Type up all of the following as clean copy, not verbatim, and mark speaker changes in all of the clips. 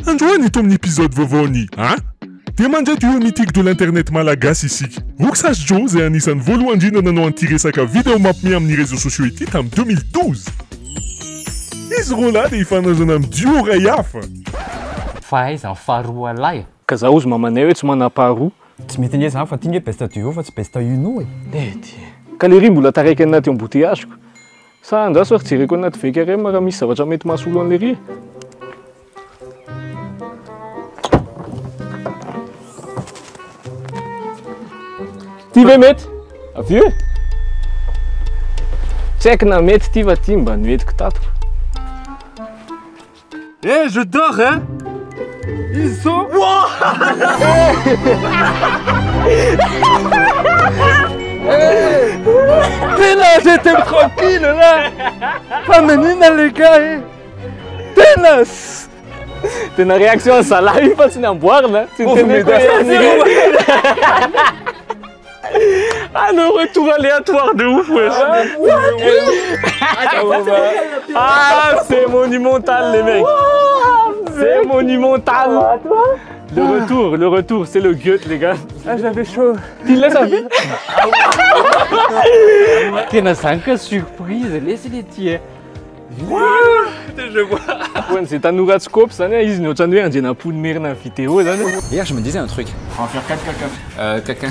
Speaker 1: Anjoani ton épisode vovoni, hein? Demande duo mythique de l'internet malagasy ici. Roxas Jones et Anissan Voluandi n'ont tiré sa vidéo map mi amni réseaux sociaux et en 2012. Ils seront là des fans de un duo rayaf.
Speaker 2: Faz un faroa lai.
Speaker 3: Kazaoz mamanay hoe tsy manam-paharoa.
Speaker 4: Tsy mety indray zany fa tinga besta duo fa tsy besta uno
Speaker 3: Ka le ry mbola taraiky anaty embouteillage-ko. Sa andraso ary jereko anaty veka iray raha misy zavatra mety mahasolo an'le ry. Ty ve mety? Avy eo e? Tsy haiko na mety ty va ty mba noentiko tatoko.
Speaker 5: Eh, je dors, hein? Ils sont...
Speaker 3: T'es là, j'étais tranquille là! Pas menina les gars! Hein. T'es là! T'es une réaction à ça live, pas tu n'en boire là? Tu Ah, le retour aléatoire de ouf, wesh! Ah, c'est monumental les mecs! C'est monumental! Le retour, c'est le gut les gars! Ah, j'avais chaud! Tu laisses à vie?
Speaker 2: Tena zany ka surprise, laissez-les tiens.
Speaker 5: Je vois.
Speaker 3: Ouais, c'est un nouratscope, ça n'est pas un peu un peu de merde dans la vidéo.
Speaker 4: Hier, je me disais un truc.
Speaker 5: On va faire 4 caca.
Speaker 4: Quelqu'un.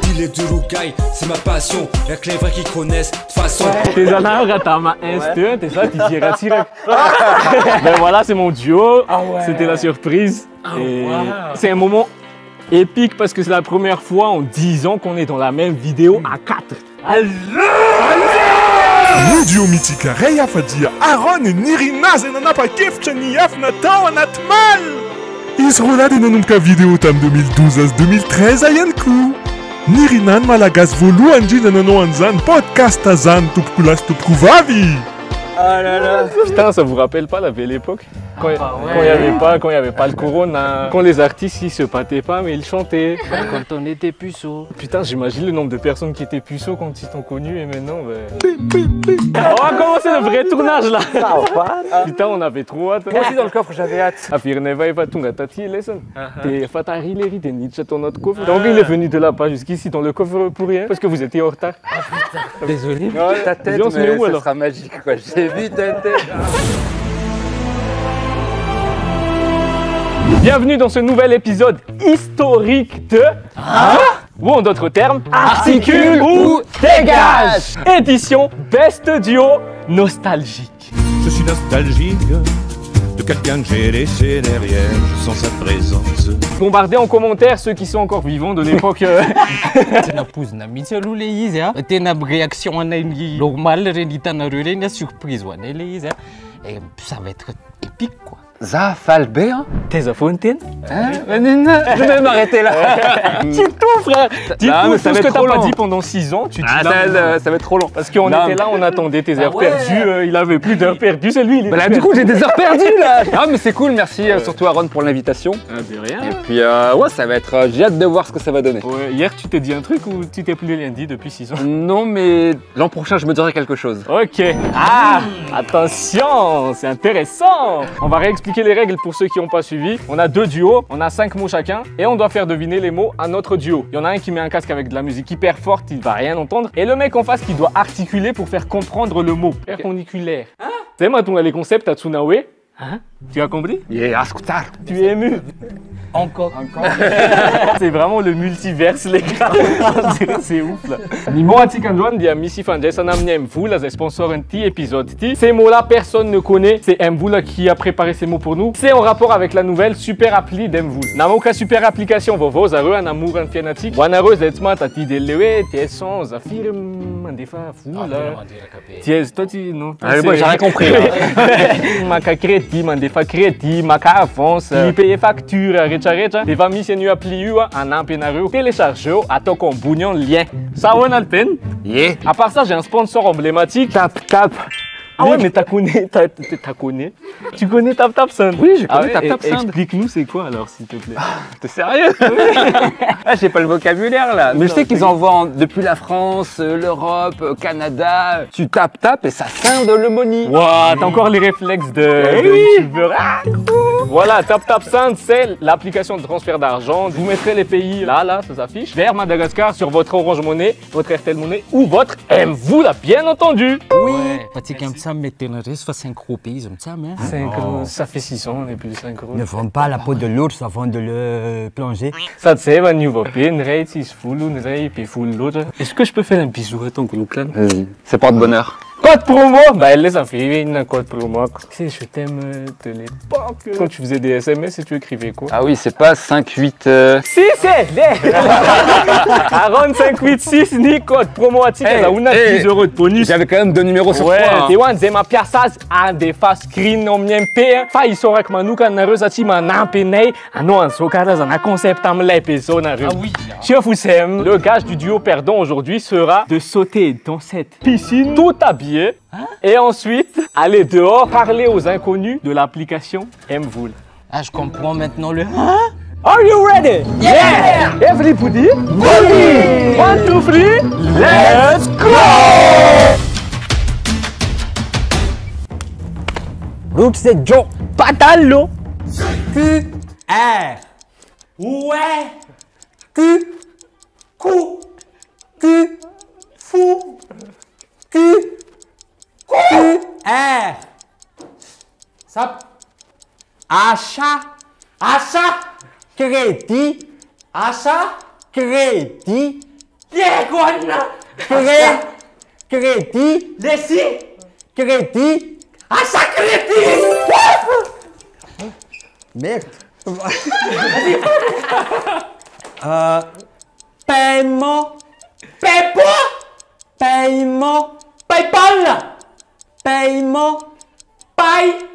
Speaker 6: Il est de Rougaï, c'est ma passion. Y'a que les vrais qui connaissent, de toute façon.
Speaker 3: T'es en train de ma instinct, t'es ça, tu dirais tirer. Ben voilà, c'est mon duo. C'était la surprise. C'est un moment épique parce que c'est la première fois en 10 ans qu'on est dans la même vidéo à 4.
Speaker 1: Le duo mythique rayaf a dit Aaron et Nirina zenana pa kefchani yaf na tao natmal. Ils seront là dans notre vidéo tam 2012 à 2013 à Yankou. Nirinan malagas volu anji nanano anzan podcast azan tupkulas tupkuvavi.
Speaker 3: Ah là là. Putain, ça vous rappelle pas la belle époque? Quand il n'y avait pas le corona, quand les artistes ils se battaient pas mais ils chantaient.
Speaker 2: Quand on était puceau.
Speaker 3: Putain, j'imagine le nombre de personnes qui étaient puceaux quand ils t'ont connu et maintenant On va commencer le vrai tournage là. Putain, on avait trop hâte.
Speaker 5: Moi aussi dans le coffre, j'avais hâte.
Speaker 3: Afirneva et Fatunga Tati et Lesson. T'es Fatari Leri, t'es Nietzsche dans notre coffre. Donc il est venu de là-bas jusqu'ici dans le coffre pour rien parce que vous étiez en retard.
Speaker 2: Désolé.
Speaker 5: Ta tête,
Speaker 3: on se met où,
Speaker 5: ça
Speaker 3: alors?
Speaker 5: sera magique quoi. J'ai vu ta tête.
Speaker 3: Bienvenue dans ce nouvel épisode historique de... Ou en d'autres termes, Articule ou Dégage! Édition Best Duo Nostalgique.
Speaker 7: Je suis nostalgique de quelqu'un que j'ai laissé derrière, je sens sa présence.
Speaker 3: Bombardez en commentaire ceux qui sont encore vivants de l'époque.
Speaker 2: Tena pozina mihitsy aloha le izy a. Tena réaction anay normale reny hitanareo reny a, surprise ho anay le izy a. Et ça va être épique quoi.
Speaker 5: Ça, Falbé, hein?
Speaker 3: T'es à Fontaine?
Speaker 5: Je vais m'arrêter là.
Speaker 3: Dis tout frère! Dis
Speaker 5: Non,
Speaker 3: tout,
Speaker 5: mais ça
Speaker 3: tout
Speaker 5: va
Speaker 3: ce que
Speaker 5: être
Speaker 3: t'as
Speaker 5: trop
Speaker 3: pas
Speaker 5: long.
Speaker 3: dit pendant 6 ans, tu dis
Speaker 5: Ah,
Speaker 3: là.
Speaker 5: ça va être trop long.
Speaker 3: Parce qu'on
Speaker 5: Non,
Speaker 3: était là, on attendait tes heures perdues, il avait plus d'heures perdues, c'est lui. Il est
Speaker 5: Bah là, du coup, j'ai des heures perdues là. Ah, mais c'est cool, merci surtout Aaron pour l'invitation.
Speaker 3: de rien.
Speaker 5: Et puis, ouais, ça va être. J'ai hâte de voir ce que ça va donner.
Speaker 3: Ouais, hier, tu t'es dit un truc ou tu t'es plus rien dit depuis 6 ans?
Speaker 5: Non, mais l'an prochain, je me dirai quelque chose.
Speaker 3: Ok. Ah, attention, c'est intéressant. On va réexpliquer les règles pour ceux qui n'ont pas suivi. On a 2 duos, on a 5 mots chacun et on doit faire deviner les mots à notre duo. Il y en a un qui met un casque avec de la musique hyper forte, il va rien entendre. Et le mec en face qui doit articuler pour faire comprendre le mot. Perpendiculaire. C'est moi, les concepts à Tsunawe. Hein? Tu as compris?
Speaker 5: Yeah, ascoltar.
Speaker 3: Tu es ému.
Speaker 2: Encore.
Speaker 3: C'est vraiment le multiverse les gars. C'est ouf là. Ni mo atikanjwan dia misy fandraisana amin'ny Mvola zay sponsor an'ity épisode ty. Ces mots là personne ne connaît. C'est Mvola qui a préparé ces mots pour nous. C'est en rapport avec la nouvelle super appli d'Mvola. Namoka super application vaovao zareo hanamora ny fiainatsika. Ho anareo zay tsy mahatadidy le hoe tiaison zafiry mandefa vola. Tiaise toi tu non.
Speaker 5: Moi, j'ai rien compris là.
Speaker 3: Maka crédit mandefa crédit, maka avance, payer facture, rehetrarehetra. Efa misy an'io appli io anampy anareo téléchargeo ataoko ambony ao ny lien. Ça on a le peine.
Speaker 5: Yeah.
Speaker 3: À part ça, j'ai un sponsor emblématique.
Speaker 5: Tap.
Speaker 3: Ah ouais, mais tu connais Tap Tap Sand?
Speaker 5: Oui, je connais Tap Tap Sand.
Speaker 3: Explique-nous c'est quoi alors, s'il te plaît.
Speaker 5: T'es sérieux? Ah, j'ai pas le vocabulaire là. Mais je sais qu'ils envoient depuis la France, l'Europe, Canada. Tu tapes et ça scinde le money.
Speaker 3: Waouh, t'as encore les réflexes de youtubeur. Ah, cool. Voilà, Tap Tap Sand, c'est l'application de transfert d'argent. Vous mettrez les pays là, ça s'affiche, vers Madagascar sur votre Orange Money, votre RTL Money ou votre M-vous là, bien entendu.
Speaker 2: Oui. Pratique un petit mais le reste, 5 pays, un mais.
Speaker 3: 5 euros, ça fait 600, on est plus 5 euros.
Speaker 4: Ne vendent pas la peau de l'ours avant de le plonger.
Speaker 3: Ça te sait, nu va pin, rate, is full, un rate, puis full l'autre. Est-ce que je peux faire un bisou à ton groupe là?
Speaker 5: Vas-y, c'est porte-bonheur.
Speaker 3: Code promo, bah elle les a fait une code promo. Tu sais, je t'aime de l'époque. Quand tu faisais des SMS et tu écrivais quoi?
Speaker 5: Ah oui, c'est pas 58.
Speaker 3: Si, c'est Aaron 586 ni code promo à ticket. On a 10 euros de bonus.
Speaker 5: J'avais quand même 2 numéros sur 3.
Speaker 3: Ouais, t'es one, c'est ma piaçage à des face screen on m'y paye. Fa ils sont avec manuka na resati ma nampenei. Ah non, en sokara un concept am l'épisode na. Ah oui. Chef Oussem, le gage du duo perdant aujourd'hui sera de sauter dans cette piscine tout habillé. Et ensuite, aller dehors, parler aux inconnus de l'application M-vous.
Speaker 2: Ah, je comprends maintenant le.
Speaker 3: Are you ready? Yeah! Everybody, ready! 1, 2, 3, let's go!
Speaker 4: Roux c'est Joe.
Speaker 3: Patalo!
Speaker 4: R. Ouais. Cou. Fou. R. Sap. Achat. Crédit. Crédit. Crédit. Crédit. Achat crédit. Merde. Paiement. Paiement. PayPal. Paiement. Paiement.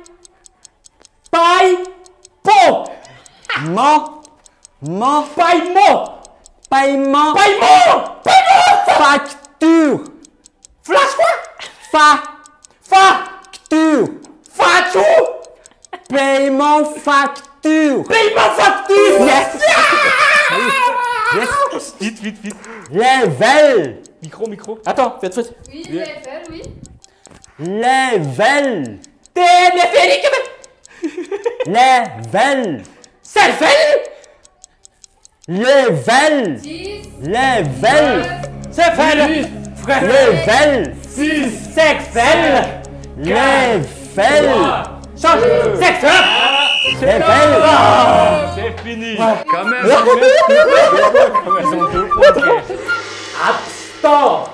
Speaker 4: Facture. Flash quoi? Facture. Paiement facture. Yes.
Speaker 3: Vite.
Speaker 4: Level.
Speaker 3: Micro.
Speaker 4: Attends, faites.
Speaker 8: Oui, level, oui.
Speaker 4: Level. Level. Level.
Speaker 8: 10,
Speaker 4: Level.
Speaker 8: 9,
Speaker 4: Level.
Speaker 8: 6,
Speaker 4: Level. Level.
Speaker 3: C'est fini.
Speaker 5: Quand même.
Speaker 9: App Store.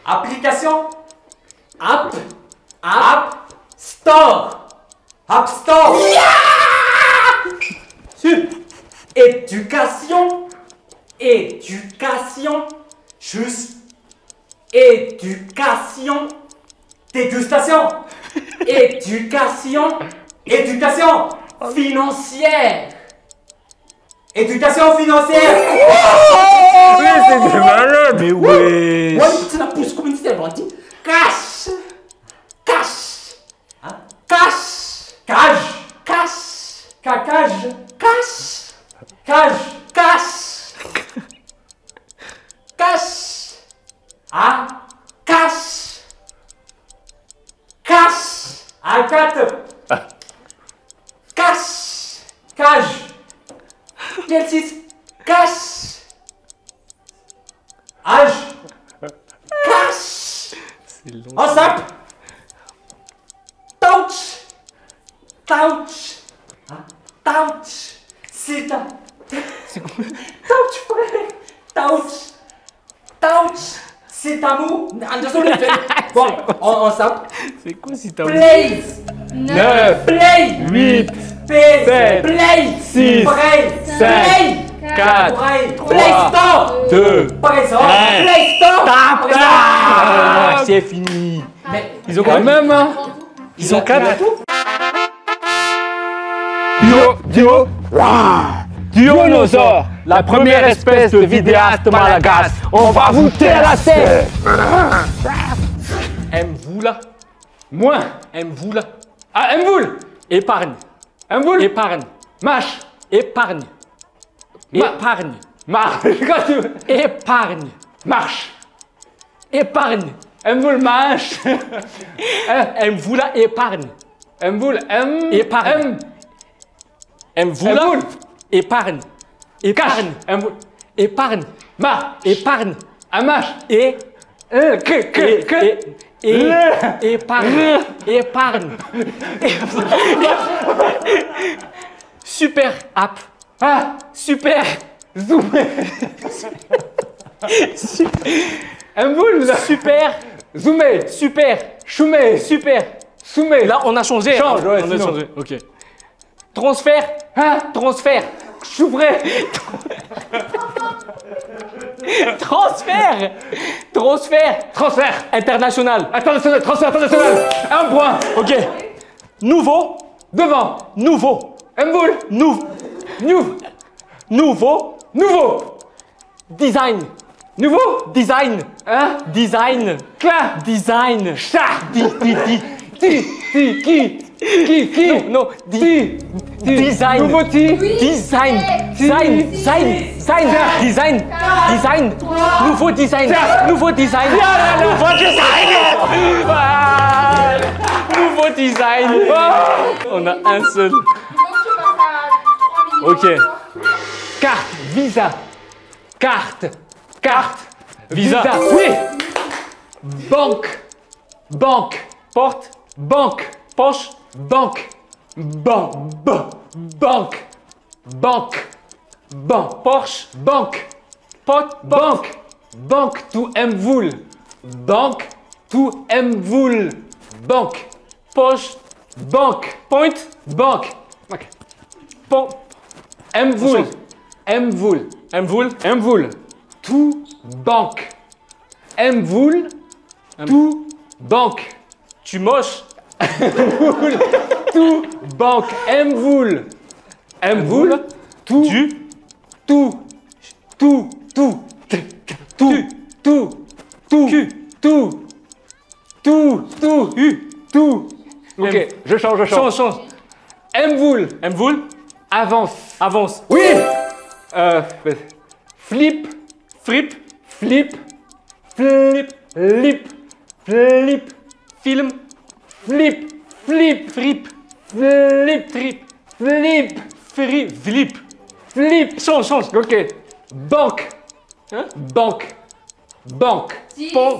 Speaker 9: Application. App Store. App Store. Éducation. Juste. Éducation. Dégustation. Éducation financière. Éducation financière.
Speaker 3: Oui, c'est des malades. Mais ouais.
Speaker 9: Ouais, tu n'as plus comme une stèle, on dit. Cash. On zappe. Touch. C'est un. Touch, frère. Touch. C'est un mot. Anderson le fait. Bon, on zappe.
Speaker 3: C'est quoi si t'as
Speaker 9: Place.
Speaker 3: 9,
Speaker 9: Play.
Speaker 3: 8,
Speaker 9: P.
Speaker 3: 7,
Speaker 9: Play.
Speaker 3: 6,
Speaker 9: Play.
Speaker 3: 5, 4,
Speaker 9: Play Store.
Speaker 3: 2,
Speaker 9: Présent.
Speaker 3: un.
Speaker 9: Play Store.
Speaker 3: Ah, c'est fini.
Speaker 9: Mais
Speaker 3: Ils ont quand même, hein. Ils ont 4. Dionosaure, la première espèce de vidéaste malagasy. On va vous terrasser. M-vous là, Moins.
Speaker 9: M-voula.
Speaker 3: Ah, M-voul.
Speaker 9: Épargne.
Speaker 3: M-voul.
Speaker 9: Épargne.
Speaker 3: Mâche.
Speaker 9: Épargne. Épargne.
Speaker 3: Marche.
Speaker 9: Épargne.
Speaker 3: Marche.
Speaker 9: Épargne.
Speaker 3: M-voul, mâche.
Speaker 9: M-voula, épargne.
Speaker 3: M-voul, M.
Speaker 9: Épargne. M-voula,
Speaker 3: M-voul.
Speaker 9: épargne. Épargne.
Speaker 3: M-voul.
Speaker 9: Épargne.
Speaker 3: Ma.
Speaker 9: Épargne.
Speaker 3: Mâche.
Speaker 9: Et. Épargne. Épargne. Super app.
Speaker 3: Ah.
Speaker 9: Super.
Speaker 3: Zoomé. M-voul.
Speaker 9: Super.
Speaker 3: Zoomé.
Speaker 9: Super.
Speaker 3: Choumé.
Speaker 9: Super.
Speaker 3: Soumé.
Speaker 9: Là, on a changé.
Speaker 3: Change, ouais,
Speaker 9: on a
Speaker 3: sinon.
Speaker 9: changé. Ok. Transfert.
Speaker 3: Hein.
Speaker 9: Transfert.
Speaker 3: Chouvré.
Speaker 9: Transfert. Transfert.
Speaker 3: Transfert.
Speaker 9: International.
Speaker 3: International. Transfert international. Un point.
Speaker 9: Ok. Nouveau.
Speaker 3: Devant.
Speaker 9: Nouveau.
Speaker 3: M-voul.
Speaker 9: Nouveau.
Speaker 3: Nouveau.
Speaker 9: Design.
Speaker 3: Nouveau.
Speaker 9: Design.
Speaker 3: Hein.
Speaker 9: Design.
Speaker 3: Cla.
Speaker 9: Design.
Speaker 3: Chat.
Speaker 9: Qui. Non. Design.
Speaker 3: Nouveau ti.
Speaker 9: Design. Design. Nouveau design. Nouveau design. Nouveau design. On a un seul. Ok.
Speaker 3: Carte. Visa.
Speaker 9: Carte. Visa.
Speaker 3: Oui. Banque.
Speaker 9: Porte.
Speaker 3: Banque.
Speaker 9: Poche.
Speaker 3: Banque. Banque.
Speaker 9: Porsche.
Speaker 3: Banque.
Speaker 9: Pote.
Speaker 3: Banque to M-voul. Banque to M-voul. Banque.
Speaker 9: Poche.
Speaker 3: Banque.
Speaker 9: Point.
Speaker 3: Banque.
Speaker 9: Po.
Speaker 3: M-voul. M-voul.
Speaker 9: M-voul.
Speaker 3: To banque. M-voul. To banque.
Speaker 9: Tu moches.
Speaker 3: To banque. M-voul. M-voul. To. Ok, je change.
Speaker 9: Change.
Speaker 3: M-voul.
Speaker 9: M-voul.
Speaker 3: Avance.
Speaker 9: Oui.
Speaker 3: Flip.
Speaker 9: Frip. Film. Flip. Change.
Speaker 3: Ok. Banque.
Speaker 9: Hein?
Speaker 3: Banque.
Speaker 9: Pont.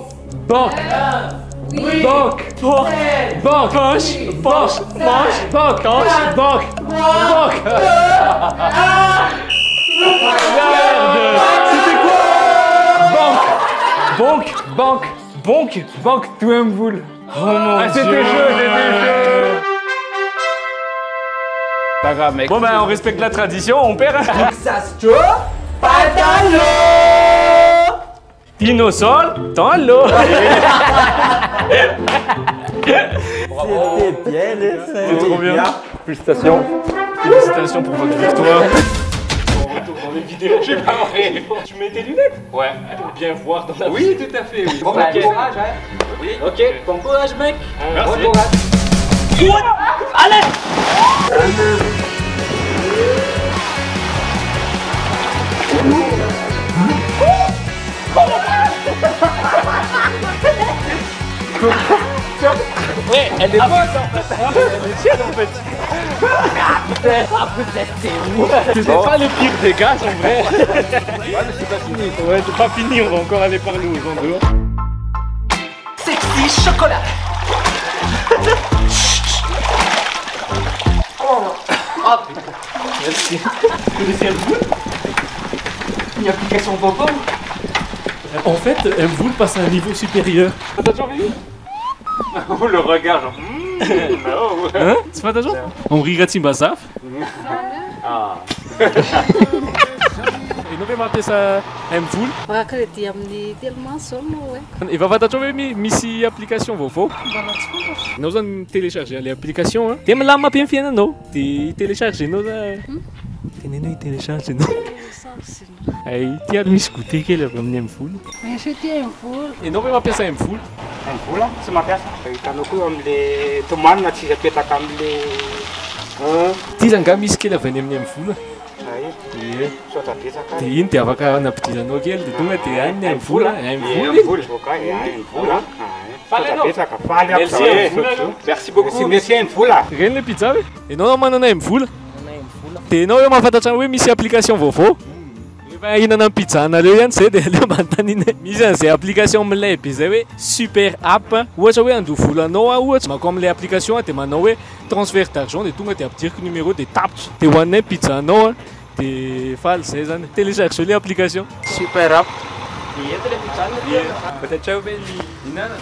Speaker 3: Banque.
Speaker 8: Oui.
Speaker 3: Banque.
Speaker 9: Porte.
Speaker 3: Banque.
Speaker 9: Poche.
Speaker 3: Banque.
Speaker 9: Manche. C'était quoi?
Speaker 3: Banque to M-voul.
Speaker 9: Oh mon
Speaker 3: Ah, c'était
Speaker 9: Dieu.
Speaker 3: chaud.
Speaker 5: Pas grave, mec.
Speaker 9: Bon ben on respecte la tradition, on perd. Dinosaure dans l'eau.
Speaker 4: C'était bien,
Speaker 9: C'est trop bien.
Speaker 5: Félicitations.
Speaker 9: Félicitations pour votre victoire. On retourne dans les vidéos. J'ai pas vrai. Tu mets tes lunettes? Ouais. Pour bien voir dans la
Speaker 3: Oui, tout à fait. Oui.
Speaker 9: Bon,
Speaker 3: Ok.
Speaker 9: bah, bon courage, hein. Oui. Ok. Bon courage, mec.
Speaker 3: Merci.
Speaker 9: Bon courage. Allez. Ouais, elle est bonne en fait. Elle est tienne en fait. C'était pas le pire des gars en vrai.
Speaker 5: Ouais, mais c'est pas fini.
Speaker 9: Ouais, c'est pas fini, on va encore aller parler aux gens dehors.
Speaker 10: Sexy chocolat.
Speaker 9: Oh putain. Merci. Deuxième boule. Une application Popo. En fait, M-Voul passe à un niveau supérieur. T'as déjà vu?
Speaker 3: Oh, le regard, genre.
Speaker 9: No. Hein? C'est pas ta jambe? On rirait Basaf.
Speaker 3: Ah.
Speaker 9: E nao ve mampiasa M-Voul?
Speaker 11: Rakety amin'ny telomaso zao anao e.
Speaker 9: Efa fantatrao hoe misy application vaovao?
Speaker 11: Mbola tsy fantatro.
Speaker 9: Anao zany télécharger le application dia milamina be ny fiainanao dia téléchargenao za tenenao téléchargenao. Ay, ty ary misy goûté kely avy amin'ny M-Voul.
Speaker 11: Misy ty M-Voul.
Speaker 9: Ianao ve mampiasa M-Voul?
Speaker 10: vola tsy mampiasa. Hitanao koa am'le tomanina tsy izy apetaka am'le
Speaker 3: Ty zany nga misy kely avy any amin'ny vola.
Speaker 10: Ie. Sotra betsaka.
Speaker 3: Dia iny dia afaka anapitizanao kely dia tonga dia any amin'ny vola.
Speaker 10: Sotra betsaka. Faly aby. Merci beaucoup. Merci amin'ny vola.
Speaker 3: Reny le pizza hoe? Ianao manana amin'ny vola? Dia ianao eo mahafantatra hoe misy application vaovao? Rehefa hihinana amin'ny pizza anareo ihany zay dia aleo manontaniana. Misy an'izay application milay be zay hoe super app. Ohatra hoe andoha volanao ohatra mako amin'ilay application dia manao hoe transfert d'argent dia tonga dia ampidiriko numéro dia tapitra. Dia hoaninay pizza anao dia faly zay zany. Télécharge le application.
Speaker 2: Super app.
Speaker 5: Peut-être hoe inana.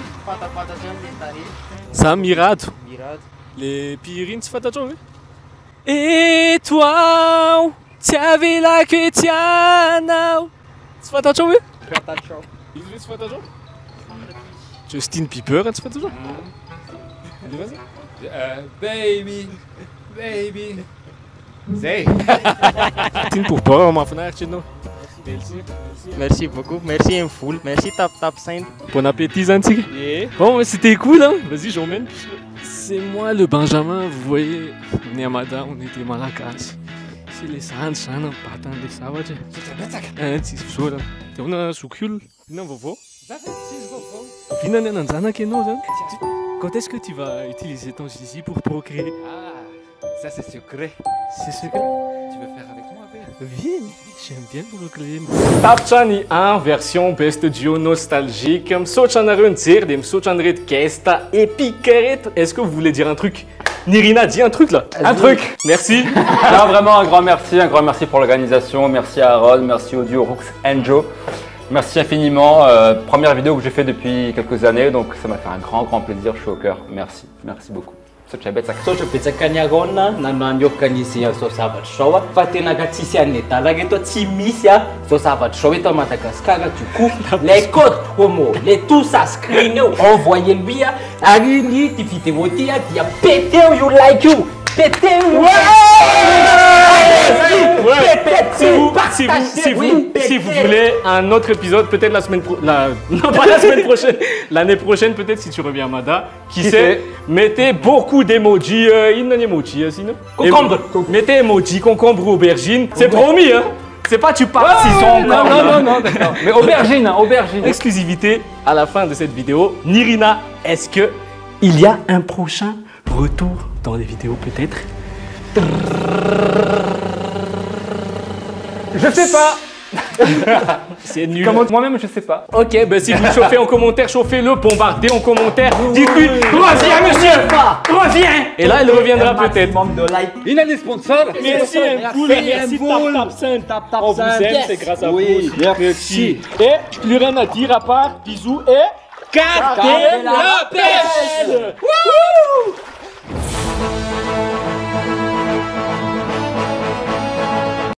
Speaker 3: Za mirado. Le piriny tsy fantatrao ve? Et toi, tu avais la que tianao. Tsy fantatrao ve?
Speaker 2: Fantatrao.
Speaker 3: Izy ve tsy fantatrao? Justin Bieber tsy fantatrao? Baby, baby. Zay. Tiny pourboire mahafinaritra ianao.
Speaker 2: Merci beaucoup, merci Mvoula, merci Tap 5.
Speaker 3: Bon appétit Zantig. Bon, c'était cool, hein. Vas-y, j'emmène. C'est moi le Benjamin, vous voyez. On est à Mada, on était Malakas. C'est les Sands, hein, pas tant de savages. C'est sûr, hein. On a un soukul. Non, vovo. Finalement, quand est-ce que tu vas utiliser ton zizi pour procréer?
Speaker 5: Ah, ça c'est secret.
Speaker 3: C'est secret.
Speaker 5: Tu veux faire avec moi?
Speaker 3: Viens, j'aime bien procréer. Tapchani 1 version best duo nostalgique. Misaotra anareo nijery dia misaotra an'ireto guest épique reto. Est-ce que vous voulez dire un truc? Nirina, dis un truc là. Un truc. Merci.
Speaker 5: Non, vraiment un grand merci pour l'organisation. Merci à Aaron, merci au duo Rooks and Joe. Merci infiniment. Première vidéo que j'ai fait depuis quelques années, donc ça m'a fait un grand plaisir. Je suis au cœur. Merci, merci beaucoup. Sotra
Speaker 2: betsaka ny Arona nanao organise zao zavatra zao fa tena ka tsisy an'le dalagna eto tsy misy zao zavatra zao eto Madagascar du coup les codes promo les tout ça screen envoyez-lui ary ny ty vidéo ty dia péteo you like you péteo
Speaker 3: Si vous voulez un autre épisode, peut-être la semaine non pas la semaine prochaine, l'année prochaine peut-être si tu reviens à Mada, qui sait, mettez beaucoup d'emojis, sinon. Concombre. Mettez emoji, concombre ou aubergine, c'est promis hein. C'est pas tu pars si sont
Speaker 5: non, d'accord. Mais aubergine, aubergine.
Speaker 3: Exclusivité à la fin de cette vidéo. Nirina, est-ce que il y a un prochain retour dans les vidéos peut-être?
Speaker 5: Je sais pas.
Speaker 3: C'est nul.
Speaker 5: Moi-même, je sais pas.
Speaker 3: Ok, ben si vous le chauffez en commentaire, chauffez-le, bombardez en commentaire. Dites-lui, reviens monsieur, reviens. Et là, il reviendra peut-être.
Speaker 5: Il a des sponsors.
Speaker 3: Merci, merci, Tap 5. On vous aime, c'est grâce à vous. Merci. Et plus rien à dire à part bisous et... Carte la pêche.